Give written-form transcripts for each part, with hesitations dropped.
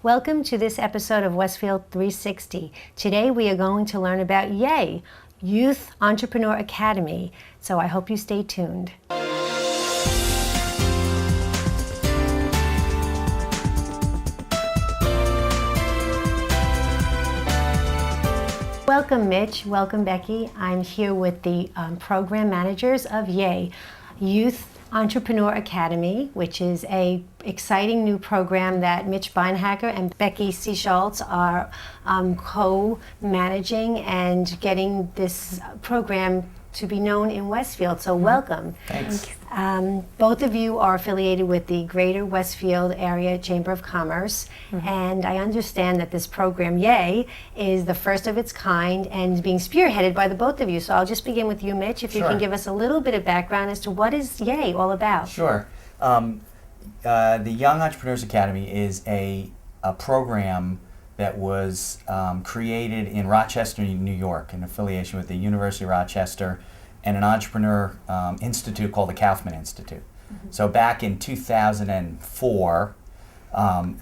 Welcome to this episode of Westfield 360. Today we are going to learn about YAY, Youth Entrepreneur Academy, so I hope you stay tuned. Welcome Mitch, welcome Becky. I'm here with the program managers of YAY, Youth Entrepreneur Academy, which is a exciting new program that Mitch Beinhacker and Becky C. Schultz are co-managing and getting this program to be known in Westfield. So welcome. Thanks. Both of you are affiliated with the Greater Westfield Area Chamber of Commerce, and I understand that this program, YAY, is the first of its kind and being spearheaded by the both of you. So I'll just begin with you, Mitch, if you can give us a little bit of background as to what is YAY all about. Sure. The Young Entrepreneurs Academy is a program that was created in Rochester, New York, in affiliation with the University of Rochester and an entrepreneur institute called the Kaufman Institute. So back in 2004,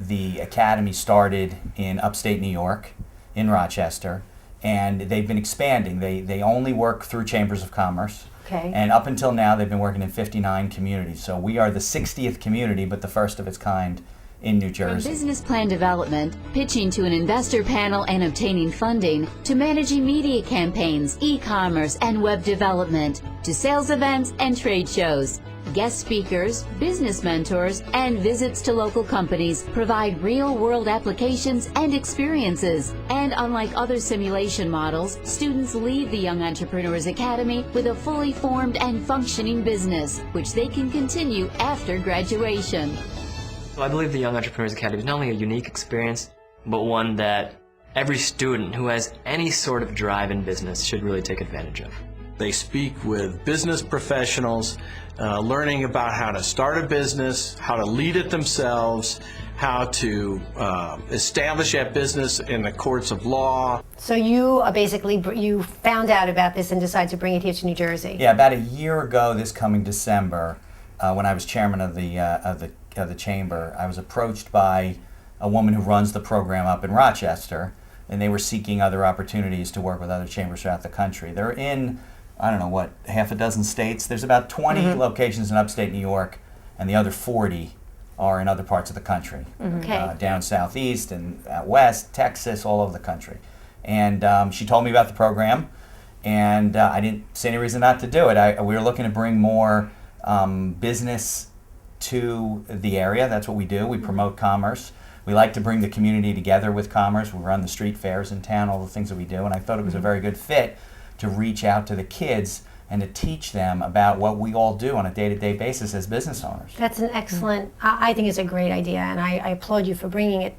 the academy started in upstate New York, in Rochester, and they've been expanding. They only work through chambers of commerce. Okay. And up until now, they've been working in 59 communities. So we are the 60th community, but the first of its kind in New Jersey. From business plan development, pitching to an investor panel and obtaining funding, to managing media campaigns, e-commerce, and web development, to sales events and trade shows. Guest speakers, business mentors, and visits to local companies provide real-world applications and experiences. And unlike other simulation models, students leave the Young Entrepreneurs Academy with a fully formed and functioning business, which they can continue after graduation. I believe the Young Entrepreneurs Academy is not only a unique experience, but one that every student who has any sort of drive in business should really take advantage of. They speak with business professionals, learning about how to start a business, how to lead it themselves, how to establish that business in the courts of law. So you are basically, you found out about this and decided to bring it here to New Jersey. Yeah, about a year ago this coming December, when I was chairman of the chamber, I was approached by a woman who runs the program up in Rochester, and they were seeking other opportunities to work with other chambers throughout the country. They're in, I don't know what, half a dozen states. There's about 20 locations in upstate New York, and the other 40 are in other parts of the country. Down southeast and out west, Texas, all over the country. And she told me about the program, and I didn't see any reason not to do it. We were looking to bring more business to the area. That's what we do. We promote commerce. We like to bring the community together with commerce. We run the street fairs in town, all the things that we do, and I thought it was a very good fit to reach out to the kids and to teach them about what we all do on a day-to-day basis as business owners. That's an excellent, I think it's a great idea, and I applaud you for bringing it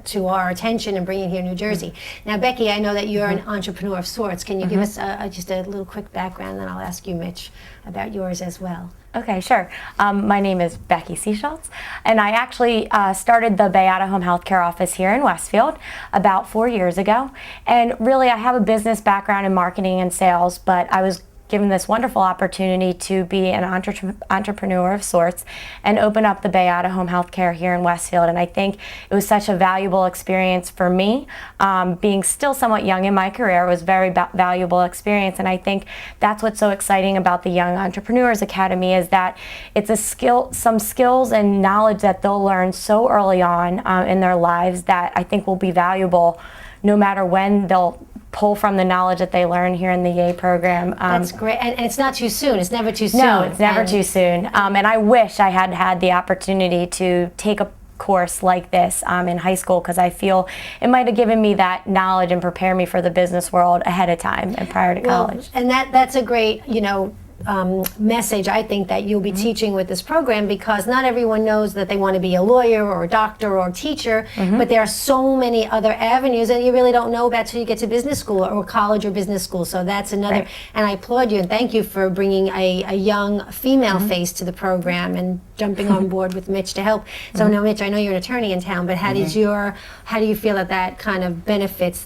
to our attention and bringing it here in New Jersey. Now, Becky, I know that you're an entrepreneur of sorts. Can you give us just a little quick background, and then I'll ask you, Mitch, about yours as well. Okay, sure. My name is Becky C. Schultz, and I actually started the Beata Home Healthcare office here in Westfield about 4 years ago. And really, I have a business background in marketing and sales, but I was given this wonderful opportunity to be an entrepreneur of sorts and open up the Beata Home Healthcare here in Westfield. And I think it was such a valuable experience for me. Being still somewhat young in my career, it was a very valuable experience. And I think that's what's so exciting about the Young Entrepreneurs Academy is that it's some skills and knowledge that they'll learn so early on in their lives that I think will be valuable no matter when they'll pull from the knowledge that they learn here in the YAY program. That's great, and it's not too soon. It's never too soon. No, it's never too soon. And I wish I had had the opportunity to take a course like this in high school, because I feel it might have given me that knowledge and prepared me for the business world ahead of time and prior to college. And that's a great, message, I think, that you'll be teaching with this program, because not everyone knows that they want to be a lawyer or a doctor or a teacher, but there are so many other avenues that you really don't know about till you get to business school or college or business school. So that's another, and I applaud you and thank you for bringing a young female face to the program and jumping on board with Mitch to help. So now, Mitch, I know you're an attorney in town, but how do you feel that kind of benefits,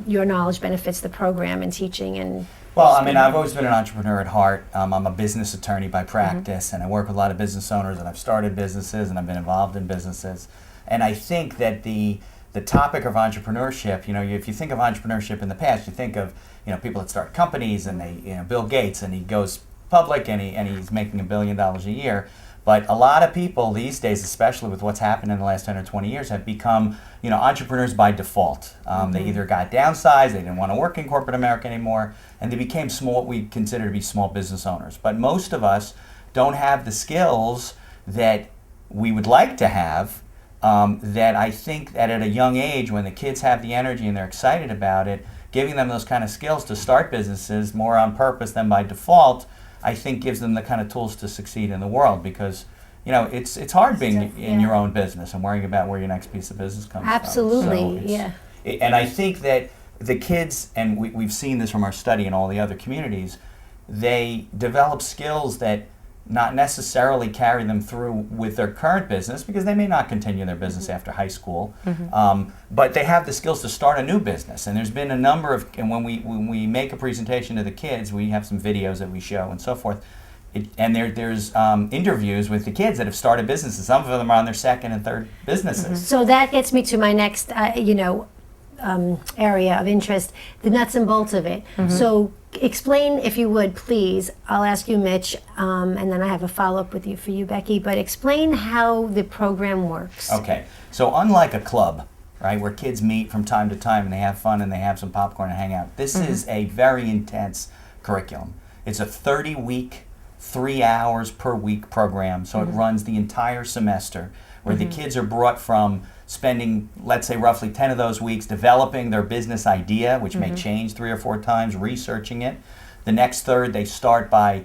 your knowledge benefits the program and teaching and Well, I mean, I've always been an entrepreneur at heart. I'm a business attorney by practice, and I work with a lot of business owners, and I've started businesses, and I've been involved in businesses. And I think that the topic of entrepreneurship, if you think of entrepreneurship in the past, you think of people that start companies, and they, Bill Gates, and he goes public, and he's making $1 billion a year. But a lot of people these days, especially with what's happened in the last 10 or 20 years, have become entrepreneurs by default. They either got downsized, they didn't want to work in corporate America anymore, and they became what we consider to be small business owners. But most of us don't have the skills that we would like to have, that I think that at a young age, when the kids have the energy and they're excited about it, giving them those kind of skills to start businesses more on purpose than by default, I think gives them the kind of tools to succeed in the world. Because it's hard being in your own business and worrying about where your next piece of business comes Absolutely, from. yeah. And I think that the kids, and we've seen this from our study and all the other communities, they develop skills that not necessarily carry them through with their current business, because they may not continue their business after high school, but they have the skills to start a new business. And there's been a number of, and when we make a presentation to the kids, we have some videos that we show and so forth, and there's interviews with the kids that have started businesses. Some of them are on their second and third businesses. So that gets me to my next, area of interest, the nuts and bolts of it. So explain, if you would, please. I'll ask you, Mitch, and then I have a follow-up for you, Becky. But explain how the program works. Okay, so unlike a club, right, where kids meet from time to time and they have fun and they have some popcorn and hang out, this is a very intense curriculum. It's a 30-week, 3 hours per week program, so it runs the entire semester, where the kids are brought from spending, let's say, roughly 10 of those weeks developing their business idea, which may change 3 or 4 times, researching it. The next third, they start by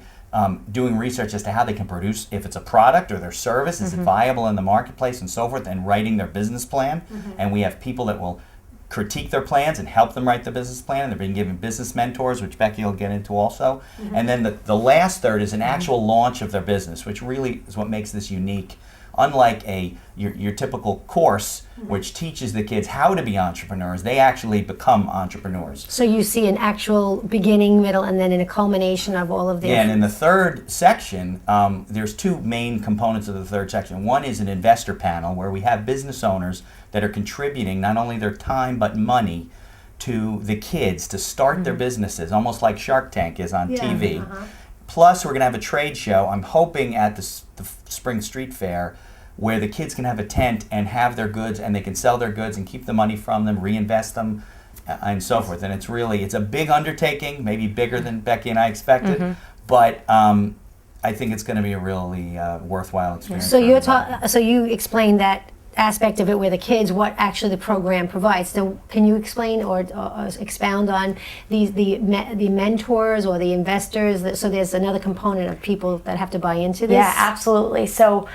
doing research as to how they can produce, if it's a product or their service, is it viable in the marketplace and so forth, and writing their business plan. And we have people that will critique their plans and help them write the business plan. They're being given business mentors, which Becky will get into also. And then the last third is an actual launch of their business, which really is what makes this unique. Unlike your typical course, which teaches the kids how to be entrepreneurs, they actually become entrepreneurs. So you see an actual beginning, middle, and then in a culmination of all of the... Yeah, and in the third section, there's 2 main components of the third section. One is an investor panel, where we have business owners that are contributing not only their time but money to the kids to start their businesses, almost like Shark Tank is on TV. Plus, we're going to have a trade show, I'm hoping at the Spring Street Fair, where the kids can have a tent and have their goods, and they can sell their goods and keep the money from them, reinvest them, and so forth. And it's a big undertaking, maybe bigger than Becky and I expected, but I think it's going to be a really worthwhile experience. So you explained that aspect of it where the kids, what actually the program provides. So can you explain or expound on the mentors or the investors? So there's another component of people that have to buy into this? Yeah, absolutely. So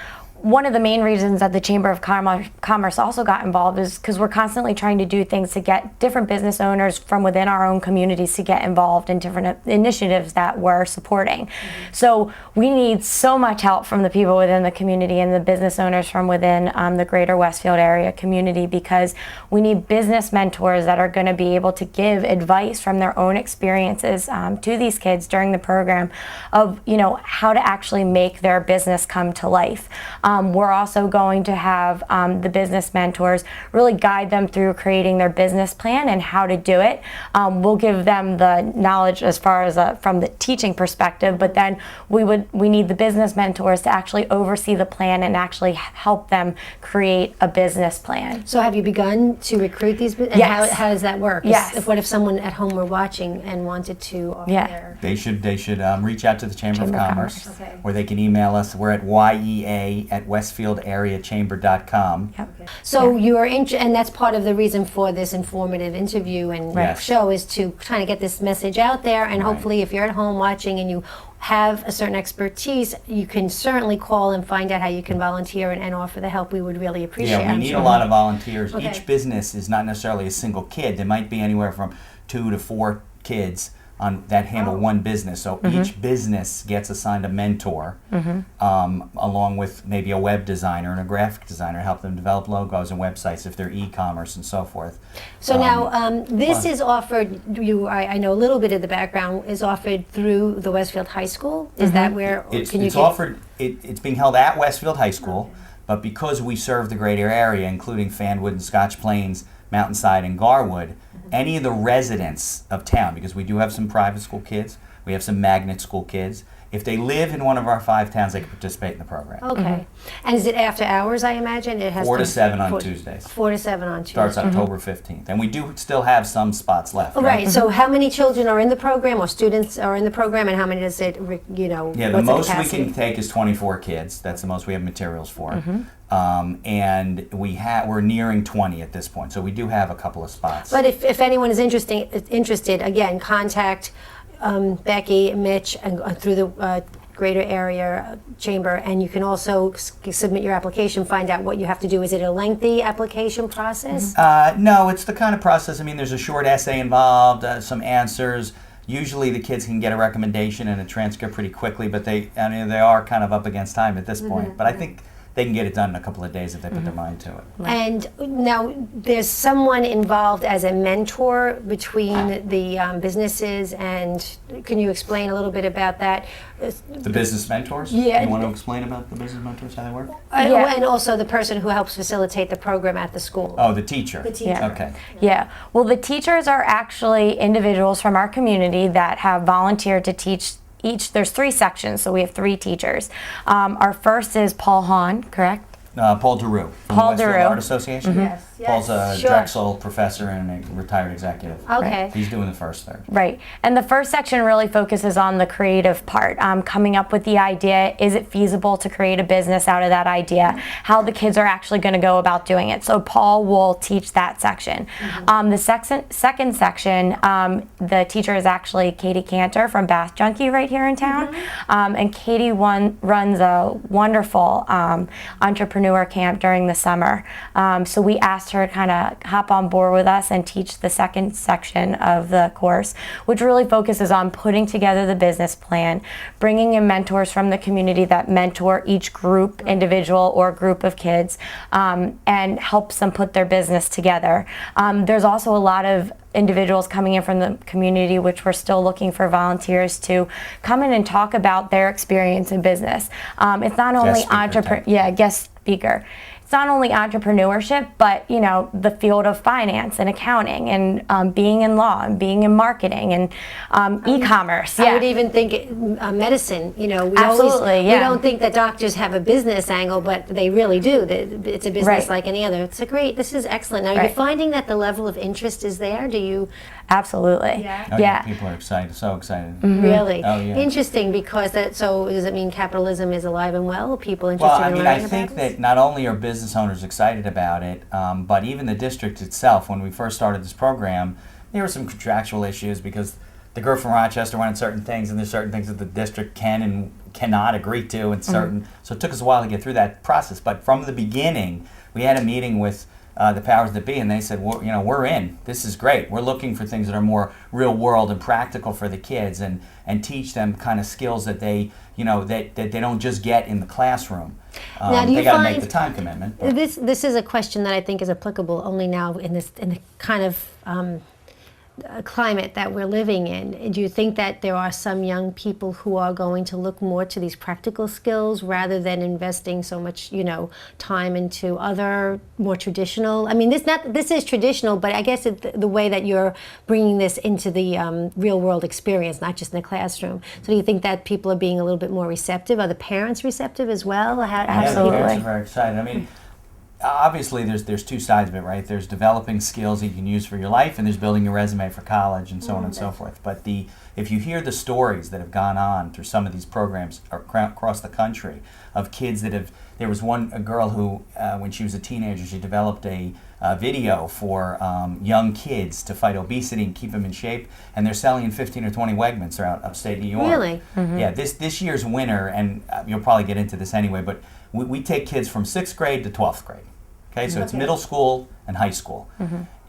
one of the main reasons that the Chamber of Commerce also got involved is because we're constantly trying to do things to get different business owners from within our own communities to get involved in different initiatives that we're supporting. So we need so much help from the people within the community and the business owners from within the greater Westfield area community, because we need business mentors that are going to be able to give advice from their own experiences to these kids during the program of how to actually make their business come to life. We're also going to have the business mentors really guide them through creating their business plan and how to do it. We'll give them the knowledge as far as from the teaching perspective, but then we need the business mentors to actually oversee the plan and actually help them create a business plan. So have you begun to recruit these? And Yes. How does that work? Yes. What if someone at home were watching and wanted to offer their... They should reach out to the Chamber of Commerce, Okay. or they can email us. We're at YEA@westfieldareachamber.com. So you're and that's part of the reason for this informative interview and Yes. show, is to kind of get this message out there, and hopefully if you're at home watching and you have a certain expertise, you can certainly call and find out how you can volunteer and offer the help. We would really appreciate it. Yeah, we need a lot of volunteers. Okay. Each business is not necessarily a single kid. There might be anywhere from 2 to 4 kids that handle one business. So each business gets assigned a mentor, along with maybe a web designer and a graphic designer to help them develop logos and websites if they're e-commerce and so forth. So now this is offered, I know a little bit of the background, is offered through the Westfield High School. Is that where, It's offered, it's being held at Westfield High School. But because we serve the greater area, including Fanwood and Scotch Plains, Mountainside and Garwood, any of the residents of town, because we do have some private school kids, we have some magnet school kids, if they live in one of our 5 towns, they can participate in the program. Okay. And is it after hours, I imagine? It has 4 to 7 on 4 Tuesdays. 4 to 7 on Tuesdays. Starts October 15th. And we do still have some spots left. Oh, right. So how many children are in the program or students are in the program, and how many does it, you know, Yeah, the what's most we capacity? can take is 24 kids. That's the most we have materials for. And we're nearing 20 at this point. So we do have a couple of spots. But if anyone is interested, again, contact Becky, Mitch, and through the greater area chamber, and you can also submit your application, find out what you have to do. Is it a lengthy application process? No, it's the kind of process. I mean, there's a short essay involved, some answers. Usually the kids can get a recommendation and a transcript pretty quickly, but they are kind of up against time at this point. But I think they can get it done in a couple of days if they put their mind to it. And now there's someone involved as a mentor between the businesses, and can you explain a little bit about that? The business mentors? Yeah. You want to explain about the business mentors, how they work? Yeah. And also the person who helps facilitate the program at the school. Oh, the teacher. The teacher. Yeah. Okay. Yeah, well, the teachers are actually individuals from our community that have volunteered to teach there's 3 sections, so we have 3 teachers. Our first is Paul Hahn, correct? Paul DeRue. From Paul the Westfield DeRue. Art Association. Yes, yes. Paul's a Sure. Drexel professor and a retired executive. Okay. He's doing the first third. Right, and the first section really focuses on the creative part, coming up with the idea. Is it feasible to create a business out of that idea? How the kids are actually going to go about doing it. So Paul will teach that section. The second section, the teacher is actually Katie Cantor from Bath Junkie right here in town, and Katie runs a wonderful entrepreneur camp during the summer. So we asked her to kind of hop on board with us and teach the second section of the course, which really focuses on putting together the business plan, bringing in mentors from the community that mentor each group, individual or group of kids, and helps them put their business together. There's also a lot of individuals coming in from the community, which we're still looking for volunteers to come in and talk about their experience in business. It's not only guest speaker. It's not only entrepreneurship, but the field of finance and accounting, and being in law, and being in marketing, and e-commerce. I would even think medicine. We Absolutely, we don't think that doctors have a business angle, but they really do. It's a business Right. like any other. This is excellent. Now, you're Right. finding that the level of interest is there? Do you Absolutely. Yeah. Oh, Yeah. People are excited, so excited. really? Oh, yeah. Interesting, because so does it mean capitalism is alive and well? People interested Well, I in mean, learning I about think this? that not only are business owners excited about it, but even the district itself, when we first started this program, there were some contractual issues because the girl from Rochester wanted certain things, and there's certain things that the district can and cannot agree to, and certain. So it took us a while to get through that process. But from the beginning, we had a meeting with the powers that be, and they said, we're in. This is great. We're looking for things that are more real world and practical for the kids, and teach them kind of skills that they, that they don't just get in the classroom. Now, do you they got to make find- the time commitment. but- This is a question that I think is applicable only now in the kind of climate that we're living in. Do you think that there are some young people who are going to look more to these practical skills rather than investing so much, time into other more traditional? I mean, this is traditional, but I guess the way that you're bringing this into the real world experience, not just in the classroom. So do you think that people are being a little bit more receptive? Are the parents receptive as well? Yeah, the Absolutely. parents are very excited. I mean, obviously there's 2 sides of it, right? There's developing skills that you can use for your life, and there's building your resume for college, and so on and so forth. But if you hear the stories that have gone on through some of these programs across the country of kids that have, there was a girl who, when she was a teenager, she developed a video for young kids to fight obesity and keep them in shape, and they're selling in 15 or 20 Wegmans throughout upstate New York. Really? Yeah, this year's winner, and you'll probably get into this anyway, but we take kids from 6th grade to 12th grade. Okay, so it's middle school and high school.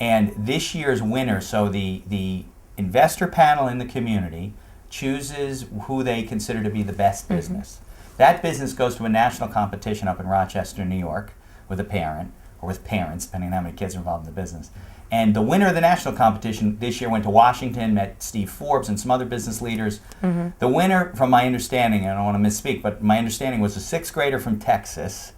And this year's winner, so the investor panel in the community chooses who they consider to be the best business. That business goes to a national competition up in Rochester, New York, with a parent, or with parents, depending on how many kids are involved in the business. And the winner of the national competition this year went to Washington, met Steve Forbes and some other business leaders. The winner, from my understanding, and I don't want to misspeak, but my understanding was a 6th grader from Texas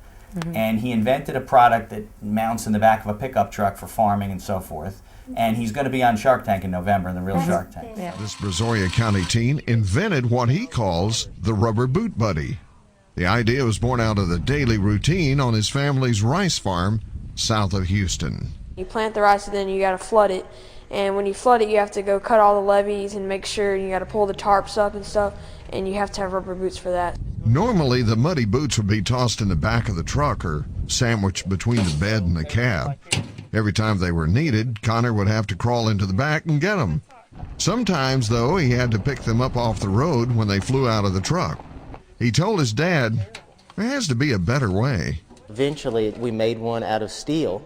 and he invented a product that mounts in the back of a pickup truck for farming and so forth. And he's going to be on Shark Tank in November, the real Shark Tank. Yeah. This Brazoria County teen invented what he calls the rubber boot buddy. The idea was born out of the daily routine on his family's rice farm south of Houston. You plant the rice and then you got to flood it. And when you flood it, you have to go cut all the levees and make sure you got to pull the tarps up and stuff. And you have to have rubber boots for that. Normally, the muddy boots would be tossed in the back of the truck or sandwiched between the bed and the cab. Every time they were needed, Connor would have to crawl into the back and get them. Sometimes, though, he had to pick them up off the road when they flew out of the truck. He told his dad, there has to be a better way. Eventually, we made one out of steel,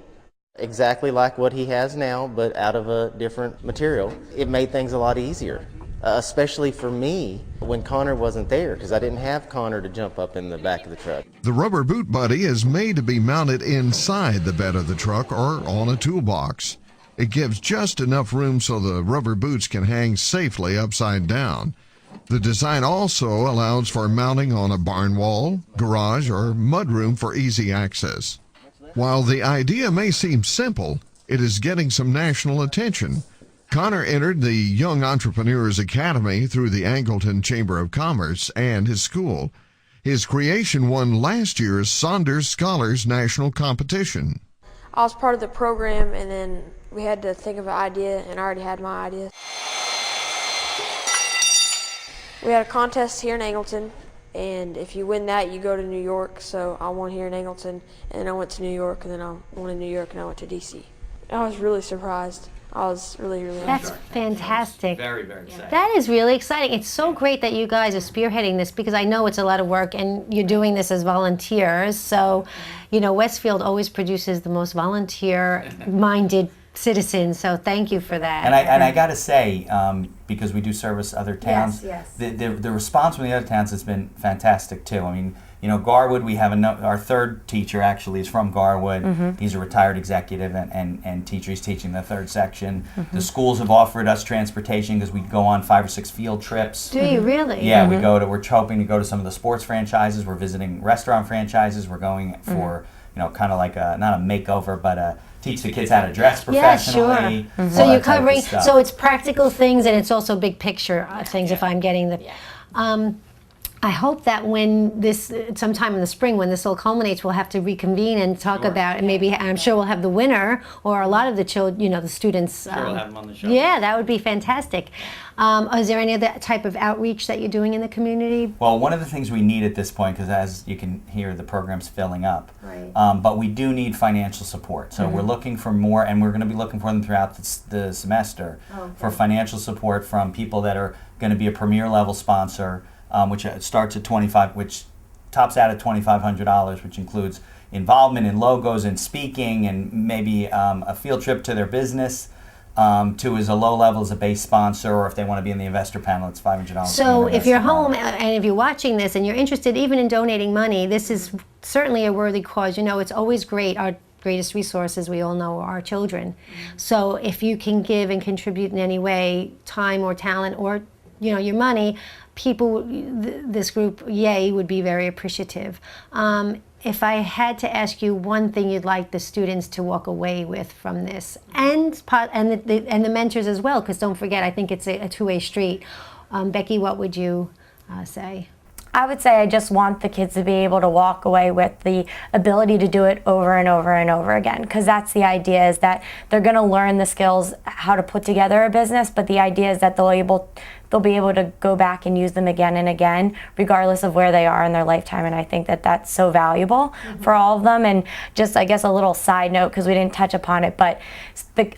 exactly like what he has now, but out of a different material. It made things a lot easier, especially for me when Connor wasn't there, because I didn't have Connor to jump up in the back of the truck. The rubber boot buddy is made to be mounted inside the bed of the truck or on a toolbox. It gives just enough room so the rubber boots can hang safely upside down. The design also allows for mounting on a barn wall, garage, or mudroom for easy access. While the idea may seem simple, it is getting some national attention. Connor entered the Young Entrepreneurs Academy through the Angleton Chamber of Commerce and his school. His creation won last year's Saunders Scholars National Competition. I was part of the program, and then we had to think of an idea, and I already had my idea. We had a contest here in Angleton, and if you win that, you go to New York. So I won here in Angleton, and then I went to New York, and then I won in New York, and I went to DC. I was really surprised. I was really That's fantastic. Very, very exciting. That is really exciting. It's so great that you guys are spearheading this, because I know it's a lot of work and you're doing this as volunteers. So, you know, Westfield always produces the most volunteer-minded citizens. So thank you for that. And I got to say, because we do service other towns, Yes. the response from the other towns has been fantastic too. I mean, you know, Garwood, we have our third teacher actually is from Garwood. He's a retired executive and teacher. He's teaching the third section. The schools have offered us transportation because we go on 5 or 6 field trips. Do you really? Yeah, we're hoping to go to some of the sports franchises. We're visiting restaurant franchises. We're going for, you know, kind of like not a makeover, but teach the kids how to dress professionally. Yeah, sure. So you're covering, so it's practical things and it's also big picture things, if I'm getting the... I hope that when this, sometime in the spring, when this all culminates, we'll have to reconvene and talk about, and maybe, I'm sure we'll have the winner, or a lot of the children, you know, the students. Sure, we'll have them on the show. Yeah, that would be fantastic. Is there any other type of outreach that you're doing in the community? Well, one of the things we need at this point, because as you can hear, the program's filling up, Right. But we do need financial support. So we're looking for more, and we're going to be looking for them throughout the semester, for financial support from people that are going to be a premier level sponsor, which starts at which tops out at $2,500, which includes involvement in logos and speaking, and maybe a field trip to their business. To as a low level as a base sponsor, or if they want to be in the investor panel, it's $500. So if you're home and if you're watching this and you're interested even in donating money, this is certainly a worthy cause. You know, it's always great. Our greatest resources, we all know, are our children. So if you can give and contribute in any way, time or talent or, you know, your money, people, this group, yay, would be very appreciative. If I had to ask you one thing you'd like the students to walk away with from this, and the mentors as well, because don't forget, I think it's a two-way street. Becky, what would you say? I would say I just want the kids to be able to walk away with the ability to do it over and over and over again, because that's the idea, is that they're going to learn the skills how to put together a business, but the idea is that they'll be able to go back and use them again and again, regardless of where they are in their lifetime. And I think that that's so valuable for all of them. And just, I guess, a little side note, because we didn't touch upon it, but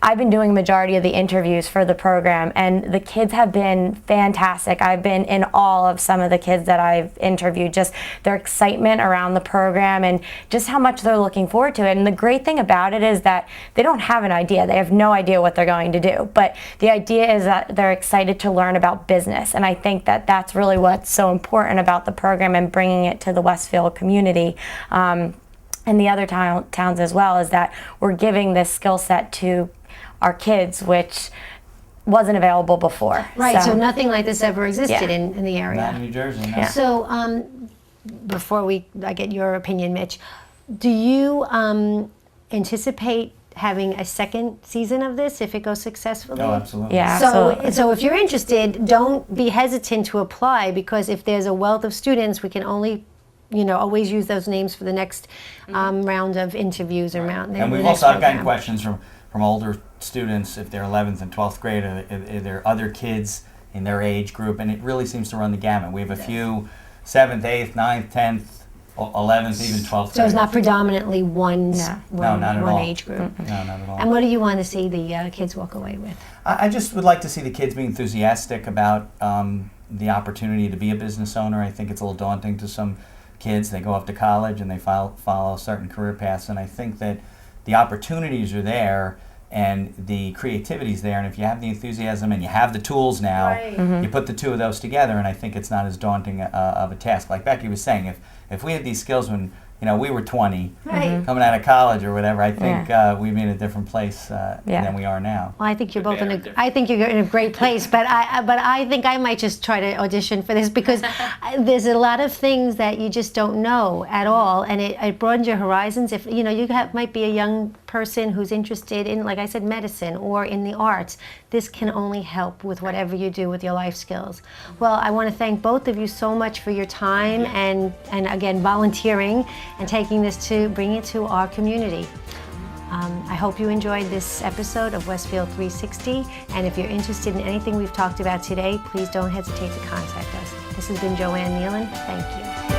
I've been doing a majority of the interviews for the program, and the kids have been fantastic. I've been in awe of some of the kids that I've interviewed, just their excitement around the program and just how much they're looking forward to it. And the great thing about it is that they don't have an idea. They have no idea what they're going to do. But the idea is that they're excited to learn about business. And I think that that's really what's so important about the program and bringing it to the Westfield community. And the other towns as well, is that we're giving this skill set to our kids, which wasn't available before. Right, so nothing like this ever existed Yeah. in the area. Not in New Jersey, no. Yeah. So before I get your opinion, Mitch, Do you anticipate having a second season of this if it goes successfully? Oh, absolutely. Yeah, So, absolutely. so if you're interested, don't be hesitant to apply, because if there's a wealth of students, we can only, always use those names for the next round of interviews or round. And the we've next also, I've gotten program. questions from older students, if they're 11th and 12th grade, are there other kids in their age group, and it really seems to run the gamut. We have a few 7th, 8th, 9th, 10th, 11th, even 12th So it's grade. not predominantly one No, not at all. age group. No, not at all. And what do you want to see the kids walk away with? I just would like to see the kids be enthusiastic about the opportunity to be a business owner. I think it's a little daunting to some kids. They go off to college and they follow certain career paths, and I think that the opportunities are there and the creativity's there, and if you have the enthusiasm and you have the tools now, you put the two of those together, and I think it's not as daunting of a task. Like Becky was saying, if we had these skills when we were 20, coming out of college or whatever, I think we'd be in a different place than we are now. Well, I think you're both I think you're in a great place, but I think I might just try to audition for this, because there's a lot of things that you just don't know at all, and it broadens your horizons. If you might be a young person who's interested in, like I said, medicine or in the arts, this can only help with whatever you do with your life skills. Well, I want to thank both of you so much for your time and again volunteering and taking this to bring it to our community. I hope you enjoyed this episode of Westfield 360, and if you're interested in anything we've talked about today, please don't hesitate to contact us. This has been Joanne Nealon. Thank you.